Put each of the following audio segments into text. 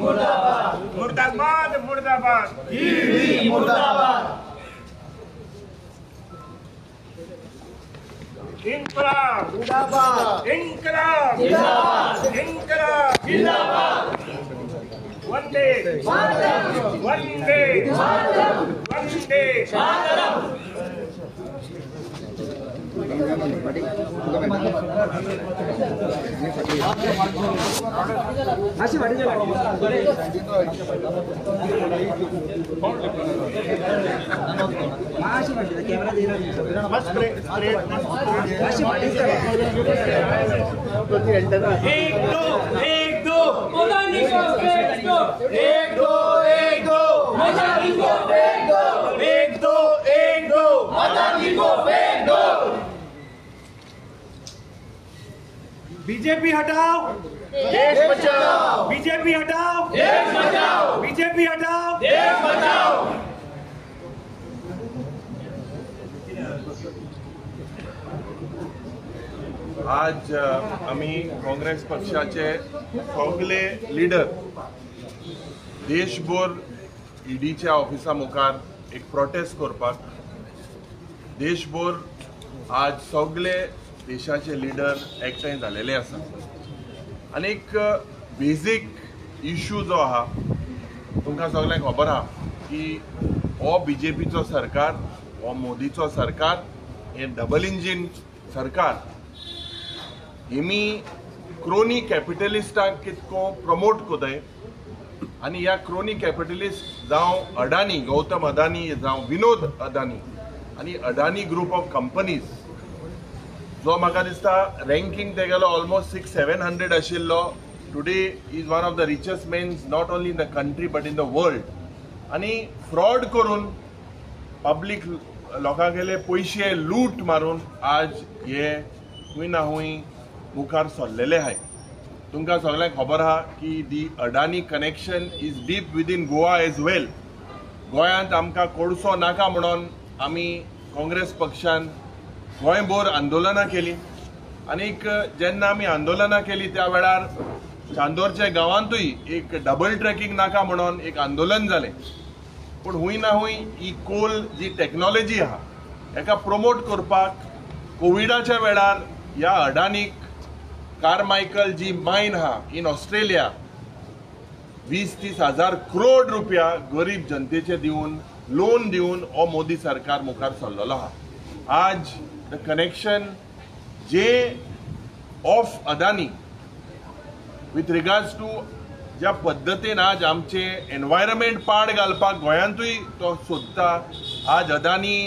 मुर्दाबाद मुर्दाबाद मुर्दाबाद। इनकलाब जिंदाबाद, इनकलाब जिंदाबाद, इनकलाब जिंदाबाद। वंदे मातरम, वंदे मातरम, वंदे मातरम। बीजेपी हटाओ देश बचाओ, बीजेपी हटाओ देश बचाओ, बीजेपी हटाओ देश बचाओ। आज आम्ही काँग्रेस पक्षाचे सगळे लीडर देशभर ईडीच्या ऑफिसा मुखार एक प्रोटेस्ट करपाक देशभर आज सगळे देशाचे लीडर एकठांय झालेले आसा आनी एक बेजीक इश्यू जो आहा तुमकां सगळ्यांक खबर आहा की हो बीजेपीचो सरकार हो मोदीचो सरकार हे डबल इंजीन सरकार हेमी क्रोनी कॅपिटलिस्टांक कितको प्रमोट कोताय आनी ह्या क्रोनी कॅपिटलिस्ट जावं अडानी गौतम अदानी जावं विनोद अदानी आनी अडानी ग्रुप ऑफ कंपनीज जो म्हाका दिसता रँकींग तेगेलो ऑलमोस्ट 600-700 आशिल्लो today is one of the richest mens not only in the country but in the world आनी फ्रॉड करून पब्लीक लोकांगेले पयशे लूट मारून आज हे खूंय ना खूंय मुखार सरलेले आहाय। तुमकां सगळ्यांक खबर आहा की the Adani connection is deep within Goa as well. गोंयांत आमकां कोळसो नाका म्हणून आमी काँग्रेस पक्षान गोंयभर आंदोलनां केली आनीक जेन्ना आमी आंदोलनां केली त्या वेळार चांदोरच्या गांवांतूय एक डबल ट्रॅकिंग नाका म्हणून एक आंदोलन जालें पूण खूंय ना खूंय ही कोल जी टॅक्नॉलॉजी आहा हेका प्रमोट करपाक कोविडाच्या वेळार ह्या अडानीक कार्मायकल जी मायन आहा इन ऑस्ट्रेलिया 20-30 हजार करोड रुपया गरीब जनतेचे दिवन लोन दिवन हो मोदी सरकार मुखार सरलेलो आहा। आज द कनेक्शन जे of Adani with regards to ज्या पद्दतीन आज आमचे एनवायरमेंट पाड घालपाक गोंयांतूय तो सोदता। आज Adani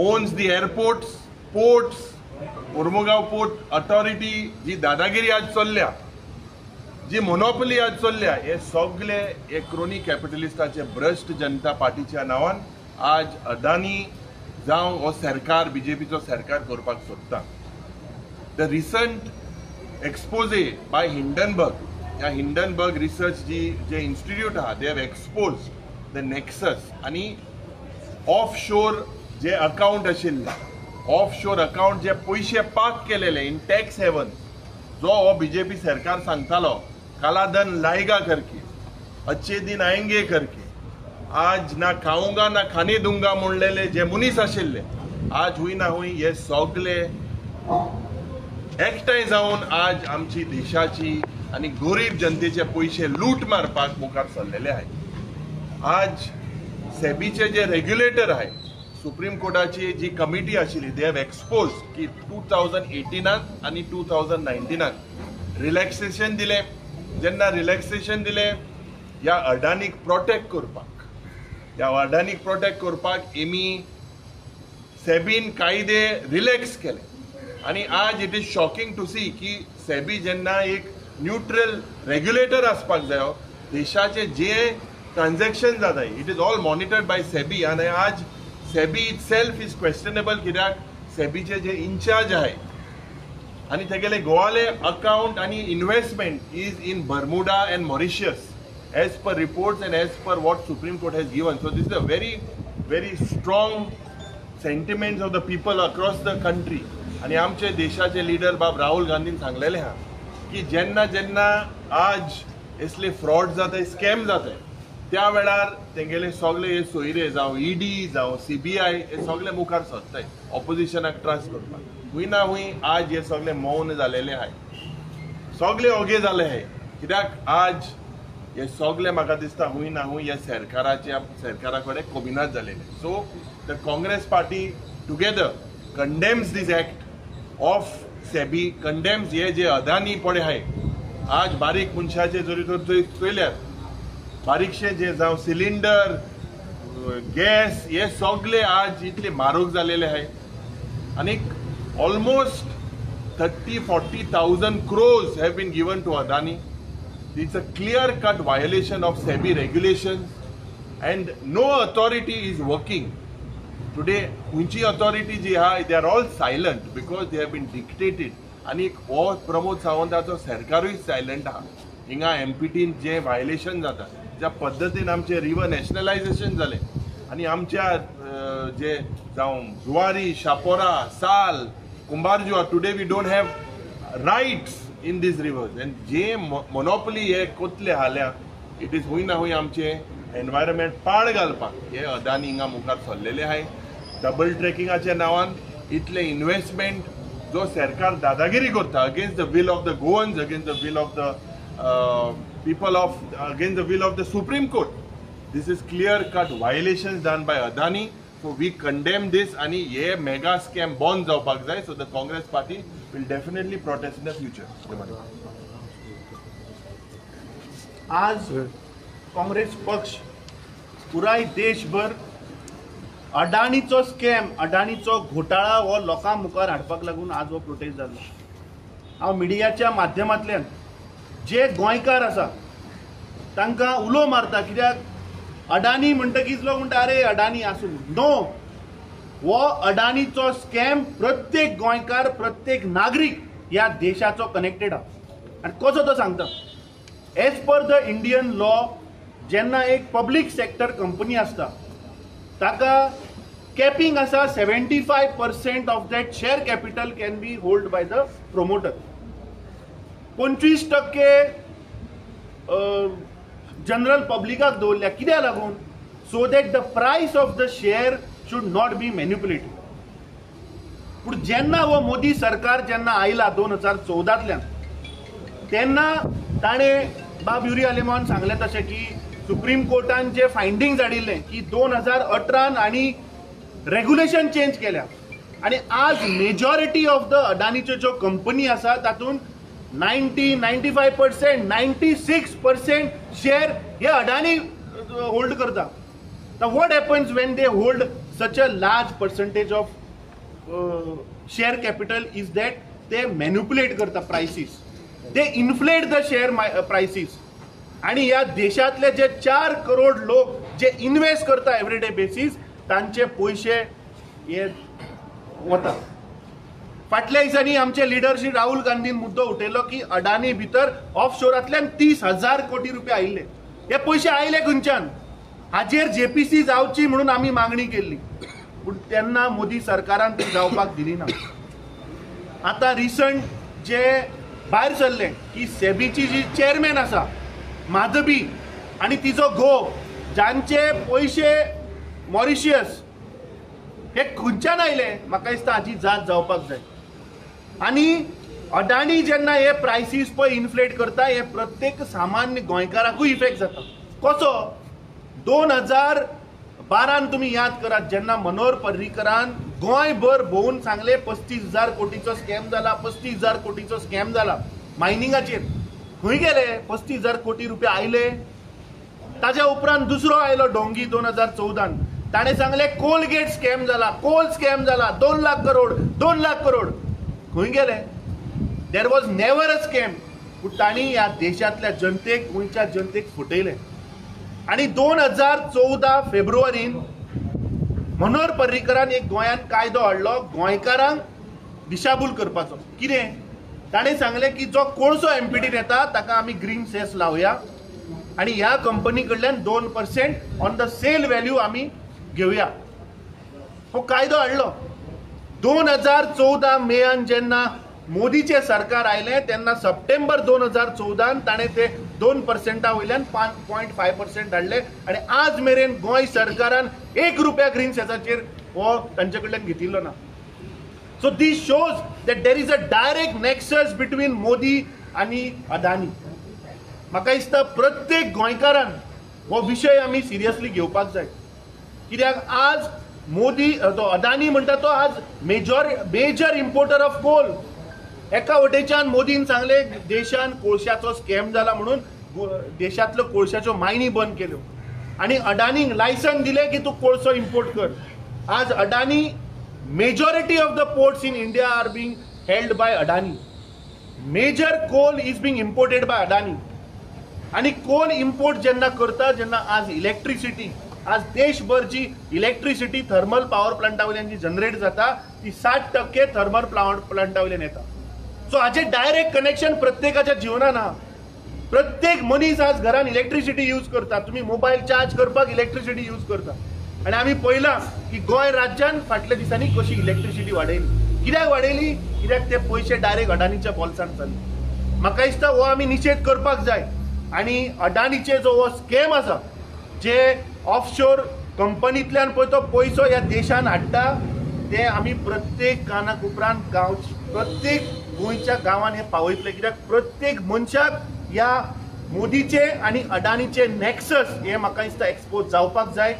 owns the airports ports Mormugao port authority जी दादागिरी आज चल्ल्या जी मोनोपली आज चल्ल्या हे सगळे एक क्रोनी कॅपिटलिस्टाचे भ्रष्ट जनता पार्टीच्या नांवान आज अदानी जावं हो सरकार बीजेपीचो सरकार करपाक सोदता। The recent expose by Hindenburg ह्या हिंडनबर्ग रिसर्च जे इन्स्टिट्यूट आहा they have expose the nexus आनी ऑफ शोर जे अकाउंट आशिल्ले ऑफ शोर अकाउंट जे पयशे पाक केलेले इन टॅक्स हेवन जो हो बीजेपी सरकार सांगतालो काला धन लाएगा करके अच्छे दिन आएंगे करके आज ना खाऊंगा ना खाने दूंगा म्हणलेले जे मनीस आशिल्ले आज हुई ना हुई हे सगळे एकठांय जावन आज आमची देशाची आनी गरीब जनतेचे पयशे लूट मारपाक मुखार सरलेले आहाय। आज सेबीचे जे रेग्युलेटर आहाय सुप्रीम कोर्टाची जी कमिटी आशिल्ली दे हॅव एक्सपोज की 2018 आनी 2019 रिलॅक्सेशन दिले जेन्ना रिलॅक्सेशन दिले ह्या अडानीक प्रोटेक्ट करपाक ह्या अडानीक प्रोटेक्ट करपाक एमी सेबीन कायदे रिलॅक्स केले आनी आज it is shocking to see की सेबी जेन्ना एक न्यूट्रल रेग्युलेटर आसपाक जायो देशाचे जे ट्रान्झॅक्शन जाताय it is all monitored by SEBI आनी आज सेबी इटसेल्फ इज क्वेश्चनेबल कित्याक सेबीचे जे इन्चार्ज आहाय आनी तेगेले गोवाले अकाउंट आनी investment is in Bermuda end Mauritius as per reports end as per what supreme court has given. So this is a very strong sentiments of the people across the country. आणि आमचे देशाचे leader बाब Rahul Gandhian सांगलेले हा की जेन्ना जेन्ना आज असले फ्रॉड जाताय, स्कॅम जाताय, त्या वेळार तेंगेले सगळे हे सोयरे जावं ईडी जावं CBI हे सगळे मुखार सरताय ऑपोजिशनाक त्रास करपाक. हुंय ना हुंय आज हे सगळे मौन झालेले आहे, सगळे ओगे झाले आहे. कित्याक आज हे सगळे म्हाका दिसता हुंय ना हुंय या सरकारा कडेन कोबिनात झालेले. So the Congress party together condemns this act of SEBI, condemns हे जे अदानी पडे आहे. आज बारीक मनशाचे जरी तर चोयल्यात, बारीकशे जे जावं सिलिंडर गॅस हे सगळे आज इतले म्हारग झालेले आहे. आनी almost 30-40,000 crores have been given to Adani. It's a clear-cut violation of SEBI regulations, and no authority is working. Today, Unchi authority ji ha, they are all silent because they have been dictated. आणि Pramod सावंताचो सरकारूय silent आहा. हिंगा MPT जे violation जाता, ज्या पद्दतीन आमचे river nationalisation जाले आणि आमच्या जे जावं Zuari, Chapora, Sal, Cumbarjua, today we don't have rights in these rivers. And जे मोनोपली हे कोतले हाल्या, इट इज हुंय ना हुंय आमचे एनवायरमेंट पाड घालपाक हे अदानी हिंगा मुखार सरलेले आहाय. डबल ट्रॅकिंगाच्या नांवान इतले इन्व्हेस्टमेंट जो सरकार दादागिरी करता against the will of the Goans, against the will of the people of against the will of the Supreme Court. This is clear-cut violations done by Adani. So we condemn this and ye mega scam bond जावपाक जाय. So the Congress party will definitely protest in the future. आज काँग्रेस पक्ष पुराय देशभर अडाणीचो scam, अडाणीचो घोटाळा हो लोकां मुखार हाडपाक लागून आज हो प्रोटेस्ट जाल्लो. हांव मिडियाच्या माध्यमांतल्यान जे गोंयकार आसा तांकां उलो मारता, कित्याक अडानी म्हणटकीच लोक म्हणटा अरे अडानी आसूं. नो, हो अडानीचो स्कॅम प्रत्येक गोंयकार, प्रत्येक नागरीक ह्या देशाचो कनेक्टेड आहा. आनी कसो तो सांगता, as per the Indian law जेन्ना एक पब्लीक सेक्टर कंपनी आसता ताका कॅपिंग आसा 75% of that share capital can be hold by the promoter. 25% general पब्लिकाक दवरल्या. कित्याक लागून? So that the price of the share should not be manipulated. पूण जेन्ना हो मोदी सरकार जेन्ना आयला 2014तल्यान तेन्ना ताणें बाब युरी आलेमान सांगलें तशें की सुप्रीम कोर्टान जे फायंडिंग्स हाडिल्ले की 2018 आनी रेग्युलेशन चेंज केल्या आनी आज मेजॉरिटी ऑफ द अडानीच्यो ज्यो कंपनी आसा तातूंत 95%, 96% शेअर हे अडानी होल्ड करता. What happens when they hold such a large percentage of share capital is that ते मॅन्युपुलेट करता prices, they inflate the share prices. आणि ह्या देशातले जे 4 करोड लोक जे इन्व्हेस्ट करता एव्हरीडे बेसीस तांचे पैसे हे वता. फाटल्या दिसांनी आमचे लिडर श्री राहुल गांधीन मुद्दो उठयलो की अडानी भितर ऑफशोरांतल्यान 30,000 कोटी रुपया आयिल्ले. हे पयशे आयले खंयच्यान? हाजेर JPC जावची म्हणून आमी मागणी केल्ली, पूण तेन्ना मोदी सरकारान ती जावपाक दिली ना. आतां रिसंट जे भायर सरले की सेबीची जी चेअरमॅन आसा माधबी आणि तिचो घोव जांचे पयशे मॉरिशियस हे खंयच्यान आयले, म्हाका दिसता हाची जाच जावपाक जाय. आणि अडाणी जेन्ना हे प्रायसीस पळय इन्फ्लेट करता हे प्रत्येक सामान्य गोंयकाराकूय इफेक्ट जाता. कसो? 2012 तुम्ही याद करात जेन्ना मनोहर पर्रीकरान गोंयभर भोवून सांगले 35,000 कोटीचो स्कॅम जाला, 35,000 कोटीचो स्कॅम जाला मायनिंगाचेर. खंय गेले 35,000 कोटी रुपया आयले? ताज्या उपरांत दुसरो आयलो डोंगी 2014. ताणें सांगले कोलगेट स्कॅम जाला, कोल स्कॅम जाला, 2 लाख करोड, 2 लाख करोड. खंय गेले? There was never a scam. पूण तांणी ह्या देशांतल्या जनतेक, गोंयच्या जनतेक फटयले. आणि 2014 फेब्रुवारीन मनोहर पर्रीकरान एक गोंयांत कायदो हाडलो गोंयकारांक दिशाभूल करपाचो. कितें? ताणें सांगलें की जो कोळसो MPT येता ताका आमी ग्रीन सेस लावया आणि ह्या कंपनी कडल्यान 2% ऑन द सेल व्हॅल्यू आमी घेवया. हो कायदो हाडलो. 2014 मेयान जेन्ना मोदीचे सरकार आयले तेन्ना सप्टेंबर 2014 ताणें ते 2% वयल्यान 5.5% हाडले आनी आज मेरेन गोंय सरकारान 1 रुपया ग्रीन सेसाचेर हो तांचे कडल्यान घेतिल्लो ना. So this shows that there is a direct nexus between Modi आनी अदानी. म्हाका दिसता प्रत्येक गोंयकारान हो विशय आमी सिरियसली घेवपाक जाय, कित्याक आज मोदी तो अदानी म्हणटा तो आज मेजर इम्पोर्टर ऑफ कोल. एका वटेच्यान मोदीन सांगले देशान कोळशाचो स्कॅम जाला म्हणून देशांतल्यो कोळशाच्यो मायनी बंद केल्यो आनी अडानीक लायसन दिले की तूं कोळसो इम्पोर्ट कर. आज Adani majority of the ports in India are being held by Adani. Major coal is being imported by Adani आनी कोल इम्पोर्ट जेन्ना करता, जेन्ना आज इलेक्ट्रिसिटी आज देशभर जी इलेक्ट्रिसिटी थर्मल पॉवर प्लांटा वयल्यान जी जनरेट जाता ती 60% थर्मल पॉवर प्लांटा वयल्यान येता. सो हाचे डायरेक्ट कनेक्शन प्रत्येकाच्या जिवनान आहा. प्रत्येक मनीस आज घरान इलेक्ट्रिसिटी यूज करता. तुम्ही मोबाईल चार्ज करपाक इलेक्ट्रिसिटी यूज करता आनी आमी पळयलां की गोंय राज्यान फाटल्या दिसांनी कशी इलेक्ट्रिसिटी वाडयली. कित्याक वाडयली? कित्याक ते पयशे डायरेक्ट अडानीच्या पॉल्सान चालले. म्हाका दिसता हो आमी निशेध करपाक जाय आनी अडानीचे जो हो स्कॅम आसा जे ऑफशोर कंपनींतल्यान पळय तो पयसो ह्या देशान हाडटा ते आमी प्रत्येक कानाकोपरान प्रत्येक गोंयच्या गांवांत हे पावयतले. कित्याक प्रत्येक मनशाक ह्या मोदीचे आनी अडानीचे नॅक्सस हे म्हाका दिसता एक्सपोज जावपाक जाय.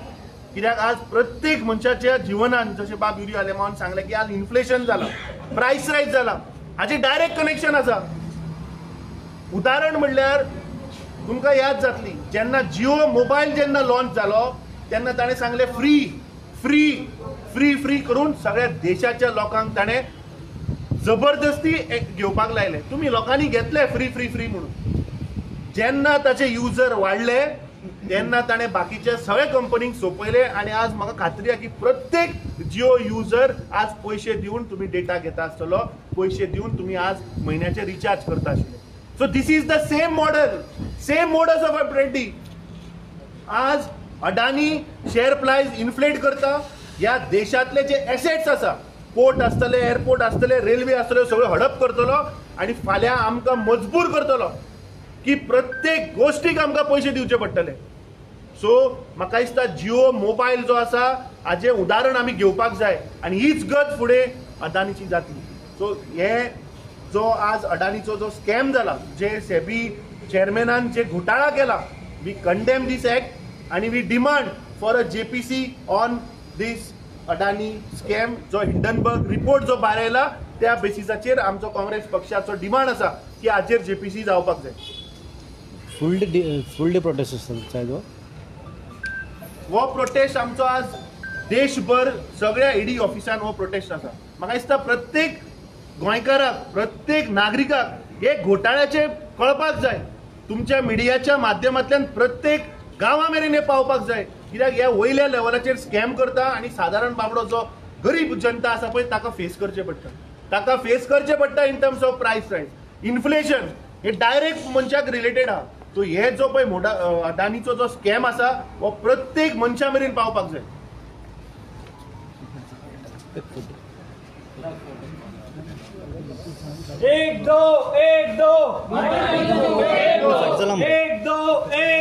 कित्याक आज प्रत्येक मनशाच्या जिवनान जशें बाब युरी आलेमावन सांगलें की आज इन्फ्लेशन जाला, प्रायस रायज जाला, हाचे डायरेक्ट कनेक्शन आसा. उदाहरण म्हणल्यार तुमकां याद जातली जेन्ना जिओ मोबायल जेन्ना लॉन्च जालो तेन्ना ताणें सांगलें फ्री फ्री फ्री फ्री करून सगळ्या देशाच्या लोकांक ताणें जबरदस्ती घेवपाक लायले. तुमी लोकांनी घेतले फ्री फ्री फ्री म्हणून. जेन्ना ताचे युजर वाडले तेन्ना ताणें बाकीच्या सगळ्या कंपनींक सोंपयले आनी आज म्हाका खात्री आहा की प्रत्येक जिओ युजर आज पयशे दिवन तुमी डेटा घेता आसतलो, पयशे दिवन तुमी आज म्हयन्याचे रिचार्ज करता आशिल्ले. So this is the same model, same modus of operandi. आज अडानी शेअर प्राइस इन्फ्लेट करता. ह्या देशातले जे एसेट्स आसा, पोर्ट आसतले, एअरपोर्ट आसतले, रेल्वे आसतले, सगळं हडप करतलो आनी फाल्यां आमकां मजबूर करतलो की प्रत्येक गोष्टीक आमकां पयशे दिवचे पडटले. सो म्हाका दिसता जिओ मोबायल जो आसा हाजें उदाहरण आमी घेवपाक जाय आनी हीच गत फुडें अडानीची जातली. सो हे जो आज अडानीचो जो स्कॅम जाला, जे सेबी चेअरमॅनान जे घोटाळा केला, वी कंडेम दिस एक्ट आनी we demand for a JPC on this Adani scam. जो हिंडनबर्ग रिपोर्ट जो भायर आयला त्या बेसिसाचेर आमचो काँग्रेस पक्षाचो डिमांड आसा की हाचेर जेपीसी जावपाक जाय. फुल डे प्रोटेस्ट आसता हो प्रोटेस्ट आमचो आज देशभर सगळ्या ईडी ऑफिसान हो प्रोटेस्ट आसा. म्हाका दिसता प्रत्येक गोंयकाराक, प्रत्येक नागरिकाक हे घोटाळ्याचे कळपाक जाय. तुमच्या मिडियाच्या माध्यमांतल्यान प्रत्येक गांवा मेरेन हे पावपाक जाय. कित्याक ह्या वयल्या लेवलाचेर स्कॅम करता आनी सादारण बाबडो जो गरीब जनता आसा पळय ताका फेस करचे पडटा. ताका फेस करचे पडटा इन टर्म्स ऑफ प्रायस रायज. इन्फ्लेशन हे डायरेक्ट मनशाक रिलेटेड आहा. सो हे जो पळय अडानीचो जो स्कॅम आसा हो प्रत्येक मनशा मेरेन पावपाक जाय. एक दो एक दो एक दो एक दो एक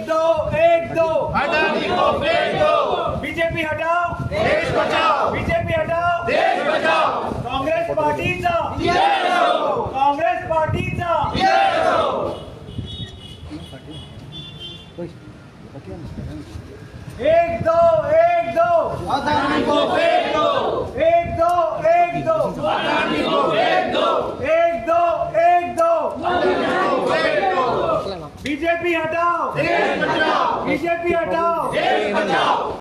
दो एक दो अडानी को फेंक दो, बीजेपी हटाओ, देश बचाओ, बीजेपी हटाओ, देश बचाओ, काँग्रेस पार्टीचा, जिंदाबाद, काँग्रेस पार्टीचा. जिंदाबाद. एक दो एक दो अडानी को फेंक दो, एक दो एक दो अडानी को फेंक दो, एक दो एक दो अडानी को फेंक दो, बीजेपी हटाओ, देश बचाओ, बीजेपी हटाओ. देश बचाओ.